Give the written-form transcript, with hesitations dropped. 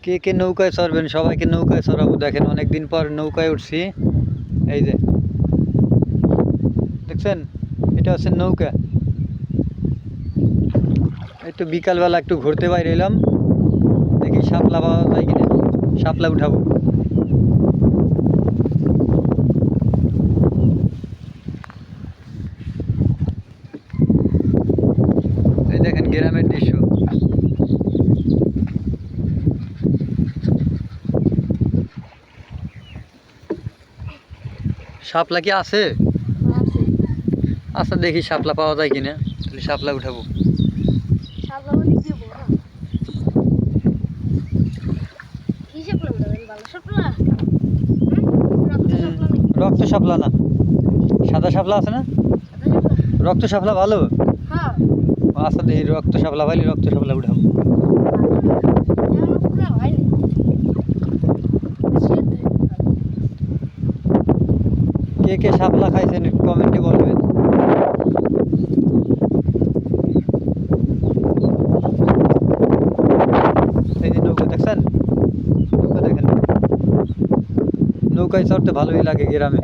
কে কে নৌকায় চড়বেন সবাইকে নৌকায় চড়াবো। দেখেন অনেকদিন পর নৌকায় উঠছি। এই যে দেখছেন, এটা হচ্ছে নৌকা। এই তো বিকালবেলা একটু ঘুরতে বাইরে এলাম, দেখি শাপলা পাওয়া যায় কিনা, শাপলা উঠাবো। এই দেখেন গ্রামের দৃশ্য। শাপলা কি আছে? আছে। আচ্ছা দেখি শাপলা পাওয়া যায় কিনা, তাহলে শাপলা উঠাবো। শাপলা ওদিক দিয়ে বড়। কি শাপলা উঠাবেন? ভালো শাপলা? রক্ত শাপলা নাকি? রক্ত শাপলা না, সাদা শাপলা আছে না? সাদা শাপলা? রক্ত শাপলা ভালো। হ্যাঁ। আচ্ছা দেখি রক্ত শাপলা পাইলে রক্ত শাপলা উঠাবো। এখনো পুরা হয়নি। সেদ্ধ হইতে হবে। কে কে শাপলা খাইছেন কমেন্টে বলবেন। এই যে নৌকা দেখছেন, নৌকা দেখেন, নৌকায় চড়তে ভালোই লাগে গ্রামে।